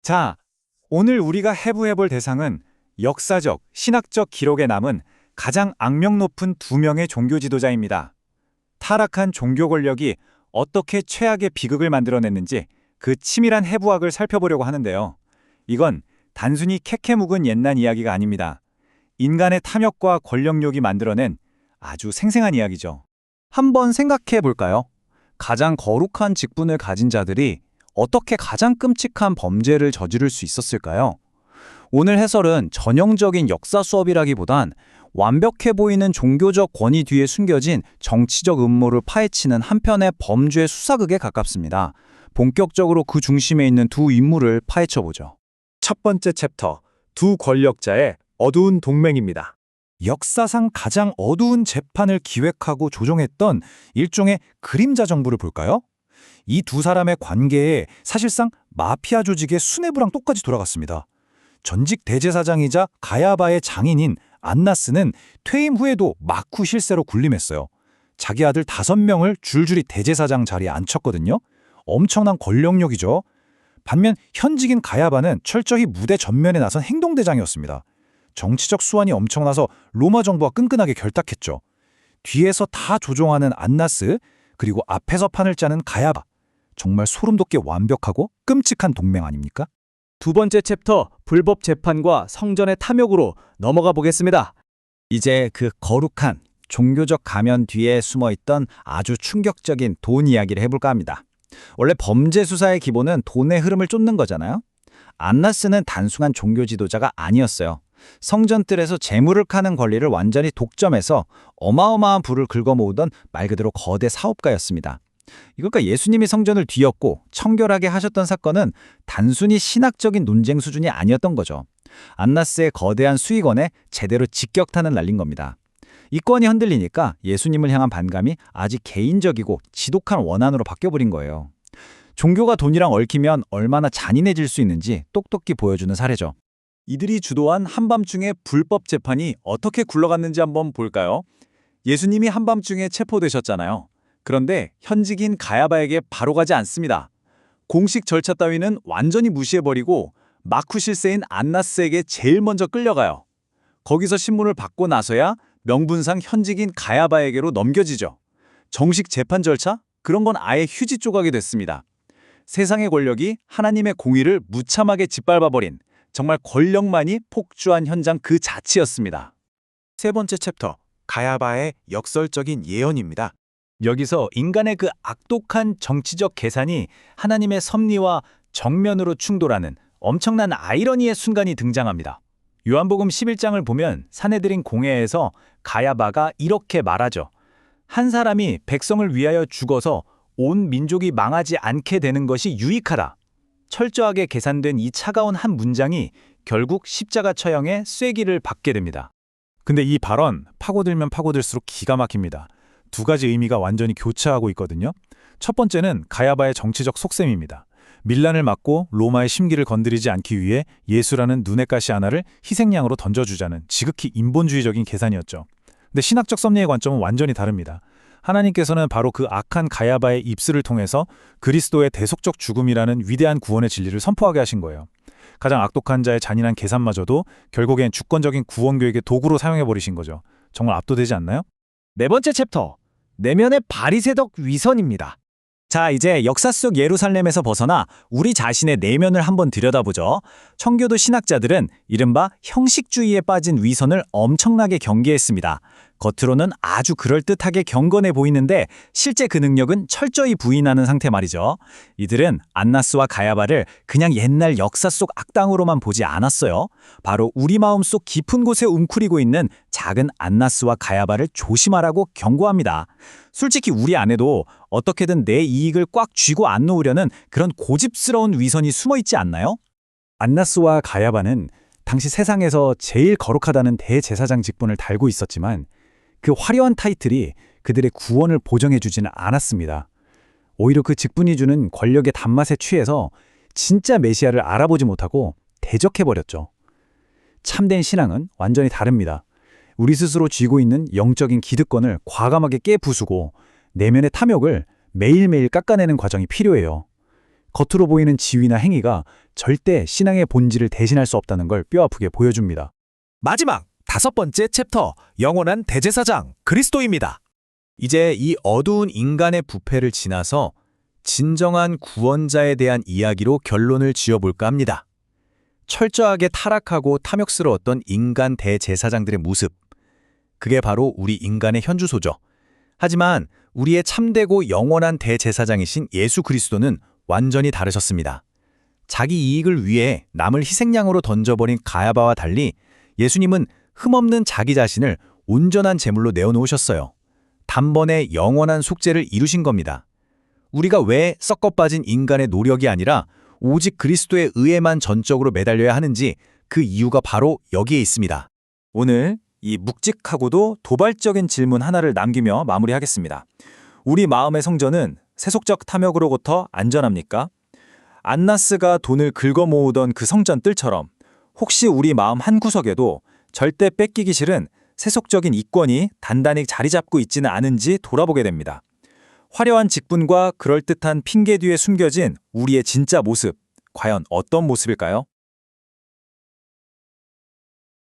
자, 오늘 우리가 해부해볼 대상은 역사적, 신학적 기록에 남은 가장 악명 높은 두 명의 종교 지도자입니다. 타락한 종교 권력이 어떻게 최악의 비극을 만들어냈는지 그 치밀한 해부학을 살펴보려고 하는데요. 이건 단순히 캐캐 묵은 옛날 이야기가 아닙니다. 인간의 탐욕과 권력욕이 만들어낸 아주 생생한 이야기죠. 한번 생각해 볼까요? 가장 거룩한 직분을 가진 자들이 어떻게 가장 끔찍한 범죄를 저지를 수 있었을까요? 오늘 해설은 전형적인 역사 수업이라기보단 완벽해 보이는 종교적 권위 뒤에 숨겨진 정치적 음모를 파헤치는 한편의 범죄 수사극에 가깝습니다. 본격적으로 그 중심에 있는 두 인물을 파헤쳐보죠. 첫 번째 챕터, 두 권력자의 어두운 동맹입니다. 역사상 가장 어두운 재판을 기획하고 조종했던 일종의 그림자 정부를 볼까요? 이 두 사람의 관계에 사실상 마피아 조직의 수뇌부랑 똑같이 돌아갔습니다. 전직 대제사장이자 가야바의 장인인 안나스는 퇴임 후에도 마쿠 실세로 군림했어요. 자기 아들 5명을 줄줄이 대제사장 자리에 앉혔거든요. 엄청난 권력력이죠. 반면 현직인 가야바는 철저히 무대 전면에 나선 행동대장이었습니다. 정치적 수완이 엄청나서 로마 정부와 끈끈하게 결탁했죠. 뒤에서 다 조종하는 안나스, 그리고 앞에서 판을 짜는 가야바. 정말 소름 돋게 완벽하고 끔찍한 동맹 아닙니까? 두 번째 챕터, 불법 재판과 성전의 탐욕으로 넘어가 보겠습니다. 이제 그 거룩한 종교적 가면 뒤에 숨어있던 아주 충격적인 돈 이야기를 해볼까 합니다. 원래 범죄 수사의 기본은 돈의 흐름을 쫓는 거잖아요. 안나스는 단순한 종교 지도자가 아니었어요. 성전뜰에서 재물을 카는 권리를 완전히 독점해서 어마어마한 부를 긁어모으던 말 그대로 거대 사업가였습니다. 그러니까 예수님이 성전을 뒤엎고 청결하게 하셨던 사건은 단순히 신학적인 논쟁 수준이 아니었던 거죠. 안나스의 거대한 수익원에 제대로 직격탄을 날린 겁니다. 이 건이 흔들리니까 예수님을 향한 반감이 아직 개인적이고 지독한 원한으로 바뀌어버린 거예요. 종교가 돈이랑 얽히면 얼마나 잔인해질 수 있는지 똑똑히 보여주는 사례죠. 이들이 주도한 한밤중의 불법 재판이 어떻게 굴러갔는지 한번 볼까요? 예수님이 한밤중에 체포되셨잖아요. 그런데 현직인 가야바에게 바로 가지 않습니다. 공식 절차 따위는 완전히 무시해버리고 마쿠 실세인 안나스에게 제일 먼저 끌려가요. 거기서 신문을 받고 나서야 명분상 현직인 가야바에게로 넘겨지죠. 정식 재판 절차? 그런 건 아예 휴지 조각이 됐습니다. 세상의 권력이 하나님의 공의를 무참하게 짓밟아버린 정말 권력만이 폭주한 현장 그 자체였습니다. 세 번째 챕터, 가야바의 역설적인 예언입니다. 여기서 인간의 그 악독한 정치적 계산이 하나님의 섭리와 정면으로 충돌하는 엄청난 아이러니의 순간이 등장합니다. 요한복음 11장을 보면 사내들인 공회에서 가야바가 이렇게 말하죠. 한 사람이 백성을 위하여 죽어서 온 민족이 망하지 않게 되는 것이 유익하다. 철저하게 계산된 이 차가운 한 문장이 결국 십자가 처형의 쐐기를 받게 됩니다. 근데 이 발언 파고들면 파고들수록 기가 막힙니다. 두 가지 의미가 완전히 교차하고 있거든요. 첫 번째는 가야바의 정치적 속셈입니다. 밀란을 막고 로마의 심기를 건드리지 않기 위해 예수라는 눈엣 가시 하나를 희생양으로 던져주자는 지극히 인본주의적인 계산이었죠. 근데 신학적 섭리의 관점은 완전히 다릅니다. 하나님께서는 바로 그 악한 가야바의 입술을 통해서 그리스도의 대속적 죽음이라는 위대한 구원의 진리를 선포하게 하신 거예요. 가장 악독한 자의 잔인한 계산마저도 결국엔 주권적인 구원 계획의 도구로 사용해버리신 거죠. 정말 압도되지 않나요? 네 번째 챕터, 내면의 바리새덕 위선입니다. 자, 이제 역사 속 예루살렘에서 벗어나 우리 자신의 내면을 한번 들여다보죠. 청교도 신학자들은 이른바 형식주의에 빠진 위선을 엄청나게 경계했습니다. 겉으로는 아주 그럴듯하게 경건해 보이는데 실제 그 능력은 철저히 부인하는 상태 말이죠. 이들은 안나스와 가야바를 그냥 옛날 역사 속 악당으로만 보지 않았어요. 바로 우리 마음속 깊은 곳에 웅크리고 있는 작은 안나스와 가야바를 조심하라고 경고합니다. 솔직히 우리 안에도 어떻게든 내 이익을 꽉 쥐고 안 놓으려는 그런 고집스러운 위선이 숨어있지 않나요? 안나스와 가야바는 당시 세상에서 제일 거룩하다는 대제사장 직분을 달고 있었지만 그 화려한 타이틀이 그들의 구원을 보정해주지는 않았습니다. 오히려 그 직분이 주는 권력의 단맛에 취해서 진짜 메시아를 알아보지 못하고 대적해버렸죠. 참된 신앙은 완전히 다릅니다. 우리 스스로 쥐고 있는 영적인 기득권을 과감하게 깨부수고 내면의 탐욕을 매일매일 깎아내는 과정이 필요해요. 겉으로 보이는 지위나 행위가 절대 신앙의 본질을 대신할 수 없다는 걸 뼈아프게 보여줍니다. 마지막 5번째 챕터, 영원한 대제사장 그리스도입니다. 이제 이 어두운 인간의 부패를 지나서 진정한 구원자에 대한 이야기로 결론을 지어볼까 합니다. 철저하게 타락하고 탐욕스러웠던 인간 대제사장들의 모습. 그게 바로 우리 인간의 현주소죠. 하지만 우리의 참되고 영원한 대제사장이신 예수 그리스도는 완전히 다르셨습니다. 자기 이익을 위해 남을 희생양으로 던져버린 가야바와 달리 예수님은 흠없는 자기 자신을 온전한 제물로 내어놓으셨어요. 단번에 영원한 속죄를 이루신 겁니다. 우리가 왜 썩어빠진 인간의 노력이 아니라 오직 그리스도의 의에만 전적으로 매달려야 하는지 그 이유가 바로 여기에 있습니다. 오늘 이 묵직하고도 도발적인 질문 하나를 남기며 마무리하겠습니다. 우리 마음의 성전은 세속적 탐욕으로부터 안전합니까? 안나스가 돈을 긁어 모으던 그 성전 뜰처럼 혹시 우리 마음 한구석에도 절대 뺏기기 싫은 세속적인 이권이 단단히 자리 잡고 있지는 않은지 돌아보게 됩니다. 화려한 직분과 그럴듯한 핑계 뒤에 숨겨진 우리의 진짜 모습, 과연 어떤 모습일까요?